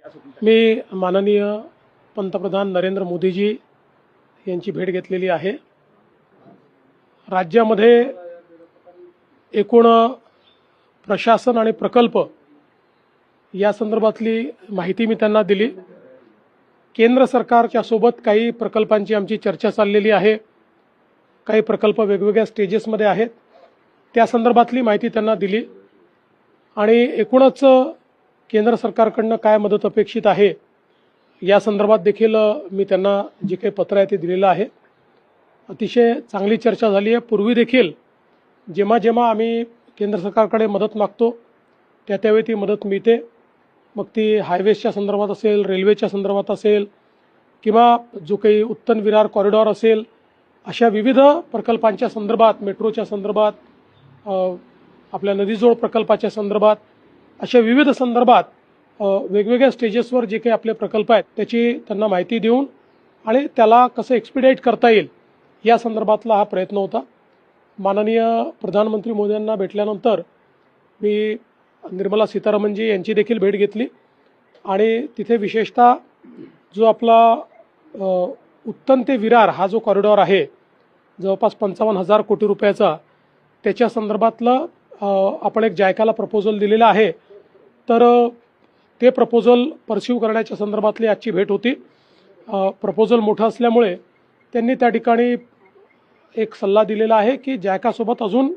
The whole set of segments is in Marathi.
मी माननीय पंतप्रधान नरेंद्र मोदीजी यांची भेट घेतलेली आहे। राज्यामध्ये एकूण प्रशासन आणि प्रकल्प या संदर्भातली माहिती मी त्यांना दिली। केंद्र सरकारच्या सोबत काही प्रकल्पांची आमची चर्चा चाललेली आहे। काही प्रकल्प वेगवेगळ्या स्टेजेसमध्ये आहेत, त्या संदर्भातली माहिती त्यांना दिली आणि एकूणच केंद्र सरकारकडून काय मदत अपेक्षित आहे या संदर्भात देखील मी त्यांना जे काही पत्र आहे ते दिलेलं आहे। अतिशय चांगली चर्चा झाली आहे। पूर्वी देखील जेव्हा जेव्हा आम्ही केंद्र सरकारकडे मदत मागतो त्यावेळी ती मदत मिळते, मग ती हायवेजच्या संदर्भात असेल, रेल्वेच्या संदर्भात असेल किंवा जो काही उत्तन विरार कॉरिडॉर असेल, अशा विविध प्रकल्पांच्या संदर्भात, मेट्रोच्या संदर्भात, आपल्या नदीजोड प्रकल्पाच्या संदर्भात, अशा विविध संदर्भात वेगवेगळ्या स्टेजेसवर जे काही आपले प्रकल्प आहेत त्याची त्यांना माहिती देऊन आणि त्याला कसं एक्सपिडाइट करता येईल या संदर्भातला हा प्रयत्न होता। माननीय प्रधानमंत्री मोदींना भेटल्यानंतर मी निर्मला सीतारामनजी यांची देखील भेट घेतली आणि तिथे विशेषतः जो आपला उत्तन ते विरार हा जो कॉरिडॉर आहे जवळपास 55,000 कोटी रुपयाचा, त्याच्या संदर्भातलं आपण एक जायकाला प्रपोजल दिलेला आहे। तर ते प्रपोजल परस्यू करण्याच्या संदर्भातली आजची भेट होती। प्रपोजल मोठं असल्यामुळे त्यांनी त्या ठिकाणी एक सल्ला दिलेला आहे की जायकासोबत अजून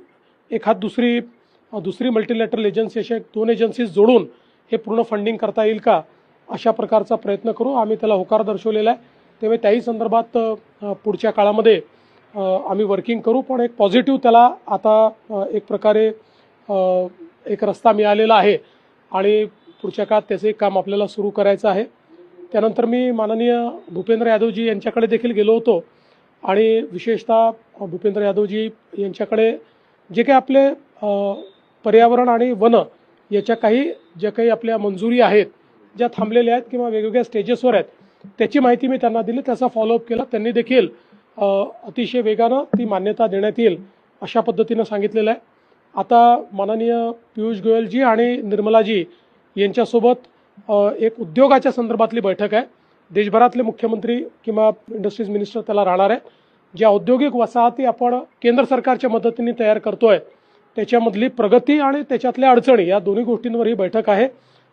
एखाद दुसरी मल्टीलॅटरल एजन्सी, अशा 2 एजन्सीज जोडून हे पूर्ण फंडिंग करता येईल का, अशा प्रकारचा प्रयत्न करू। आम्ही त्याला होकार दर्शवलेला आहे, तेव्हा त्याही संदर्भात पुढच्या काळामध्ये आम्ही वर्किंग करू। पण एक पॉझिटिव्ह त्याला आता एक प्रकारे एक रस्ता मिळालेला आहे आणि पुढच्या काळात त्याचे काम आपल्याला सुरू करायचं आहे। त्यानंतर मी माननीय भूपेंद्र यादवजी यांच्याकडे देखील गेलो होतो आणि विशेषतः भूपेंद्र यादवजी यांच्याकडे जे काही आपले पर्यावरण आणि वन याच्या ज्या काही आपल्या मंजुरी आहेत, ज्या थांबलेल्या आहेत किंवा वेगवेगळ्या स्टेजेसवर आहेत, त्याची माहिती मी त्यांना दिली, त्याचा फॉलोअप केला। त्यांनी देखील अतिशय वेगानं ती मान्यता देण्यात येईल अशा पद्धतीनं सांगितलेलं आहे। आता माननीय पियुष गोयलजी आणि निर्मलाजी यांच्यासोबत एक उद्योगाच्या संदर्भातली बैठक आहे। देशभरातले मुख्यमंत्री किंवा इंडस्ट्रीज मिनिस्टर त्याला राहणार आहे। ज्या औद्योगिक वसाहती आपण केंद्र सरकारच्या मदतीने तयार करतोय त्याच्यामधली प्रगती आणि त्याच्यातल्या अडचणी या दोन्ही गोष्टींवर ही बैठक आहे।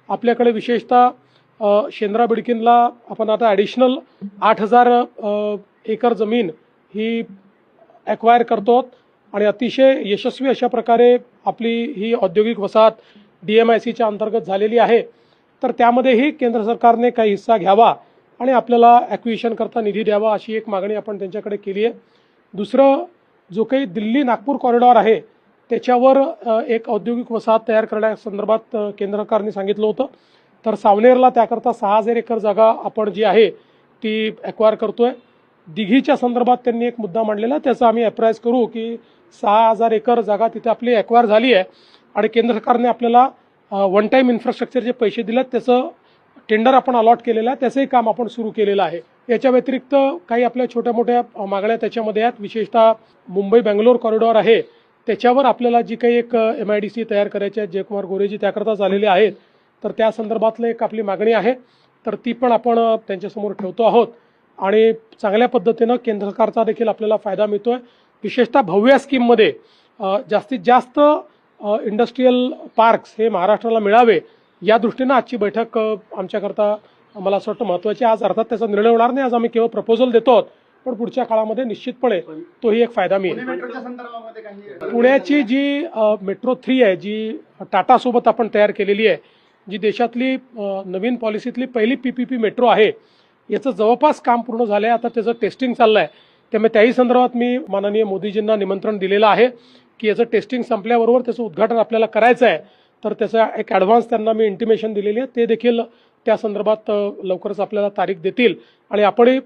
आपल्याकडे विशेषतः शेंद्रा बिडकीनला आपण आता ॲडिशनल 8,000 एकर जमीन ही ॲक्वायर करतो आणि अतिशय यशस्वी अशा प्रकारे आपली ही औद्योगिक वसाहत DMICच्या अंतर्गत झालेली आहे। तर त्यामध्येही केंद्र सरकारने काही हिस्सा घ्यावा आणि आपल्याला ॲक्विजिशन करता निधी द्यावा अशी एक मागणी आपण त्यांच्याकडे केली आहे। दुसरं, जो काही दिल्ली नागपूर कॉरिडॉर आहे त्याच्यावर एक औद्योगिक वसाहत तयार करण्यासंदर्भात केंद्र सरकारने सांगितलं होतं। तर सावनेरला त्याकरता 6,000 एकर जागा आपण जी आहे ती ॲक्वायर करतोय। दिघीच्या संदर्भात त्यांनी एक मुद्दा मांडलेला, त्याचा आम्ही अप्राइज करू की 6,000 एकर जागा तिथे आपली ॲक्वायर झाली आहे आणि केंद्र सरकारने आपल्याला वन टाईम इन्फ्रास्ट्रक्चरचे पैसे दिलेत, त्याचं टेंडर आपण अलॉट केलेलं आहे, त्याचंही काम आपण सुरू केलेलं आहे। याच्या व्यतिरिक्त काही आपल्या छोट्या मोठ्या मागण्या त्याच्यामध्ये आहेत। विशेषतः मुंबई बेंगलोर कॉरिडॉर आहे त्याच्यावर आपल्याला जी काही एक MIDC तयार करायची आहे, जयकुमार गोरेजी त्याकरता झालेले आहेत, तर त्या संदर्भातलं एक आपली मागणी आहे, तर ती पण आपण त्यांच्यासमोर ठेवतो आहोत आणि चांगल्या पद्धतीनं केंद्र सरकारचा देखील आपल्याला फायदा मिळतोय। विशेषतः भव्य स्कीममध्ये जास्तीत जास्त इंडस्ट्रीयल पार्क्स हे महाराष्ट्राला मिळावे या दृष्टीनं आजची बैठक आमच्याकरता मला असं वाटतं महत्त्वाची। आज अर्थात त्याचा निर्णय होणार नाही, आज आम्ही केवळ प्रपोजल देतो आहोत, पण पुढच्या काळामध्ये निश्चितपणे तोही एक फायदा मिळेल। पुण्याची जी मेट्रो 3 आहे, जी टाटासोबत आपण तयार केलेली आहे, जी देशातली नवीन पॉलिसीतली पहिली PPP मेट्रो आहे, याचं जवळपास काम पूर्ण झालं आहे। आता त्याचं टेस्टिंग चाललं आहे, त्यामुळे त्याही संदर्भात मी माननीय मोदीजींना निमंत्रण दिलेलं आहे की याचं टेस्टिंग संपल्याबरोबर त्याचं उद्घाटन आपल्याला करायचं आहे। तर त्याचा एक ॲडव्हान्स त्यांना मी इंटिमेशन दिलेली आहे, ते देखील त्या संदर्भात लवकरच आपल्याला तारीख देतील आणि आपणही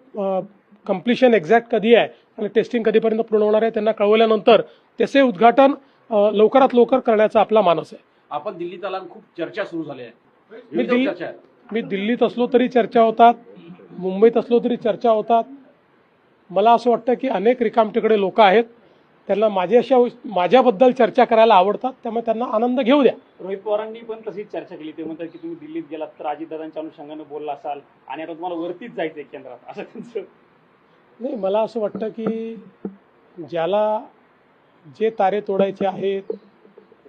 कंप्लिशन एक्झॅक्ट कधी आहे आणि टेस्टिंग कधीपर्यंत पूर्ण होणार आहे त्यांना कळवल्यानंतर त्याचे उद्घाटन लवकरात लवकर करण्याचा आपला मानस आहे। आपण दिल्लीत आला, खूप चर्चा सुरू झाली आहे। मी दिल्लीत असलो तरी चर्चा होतात, मुंबईत असलो तरी चर्चा होतात। मला असं वाटतं की अनेक रिकामटेकडे लोक आहेत त्यांना माझ्याबद्दल चर्चा करायला आवडतात, त्यामुळे त्यांना आनंद घेऊ द्या. रोहित पवारांनी पण तशीच चर्चा केली. ते म्हणतात की तुम्ही दिल्लीत गेलात तर अजितदादांच्या अनुषंगाने बोलला असाल आणि आता तुम्हाला वरतीच जायचंय केंद्रात, असं त्यांचं. नाही, मला असं वाटतं की ज्याला जे तारे तोडायचे आहेत,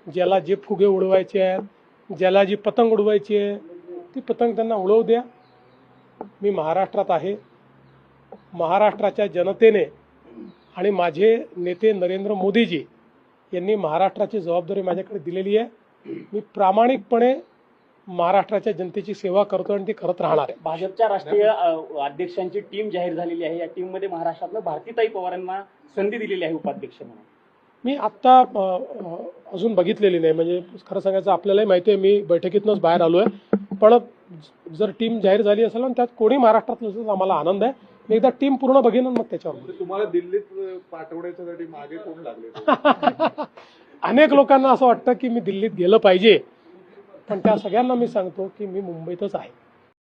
ज्याला जे फुगे उडवायचे आहेत, ज्याला जी पतंग उडवायची आहे ती पतंग त्यांना उडवू द्या. मी महाराष्ट्रात आहे. महाराष्ट्राच्या जनतेने आणि माझे नेते नरेंद्र मोदीजी यांनी महाराष्ट्राची जबाबदारी माझ्याकडे दिलेली आहे. मी प्रामाणिकपणे महाराष्ट्राच्या जनतेची सेवा करतो आणि ती करत राहणार आहे. भाजपच्या राष्ट्रीय अध्यक्षांची टीम जाहीर झालेली आहे. या टीम मध्ये महाराष्ट्रातलं भारतीताई पवारांना संधी दिलेली आहे उपाध्यक्ष म्हणून. मी आत्ता अजून बघितलेली नाही, म्हणजे खरं सांगायचं आपल्यालाही माहिती आहे मी बैठकीतूनच बाहेर आलो आहे. पण जर टीम जाहीर झाली असेल आणि त्यात कोणी महाराष्ट्रातलं असेल तर आम्हाला आनंद आहे. मी एकदा टीम पूर्ण बघेन आणि मग त्याच्यावर. तुम्हाला दिल्लीत पाठवण्यासाठी मागे कोण लागले? अनेक लोकांना असं वाटतं की मी दिल्लीत गेलं पाहिजे, पण त्या सगळ्यांना मी सांगतो की मी मुंबईतच आहे.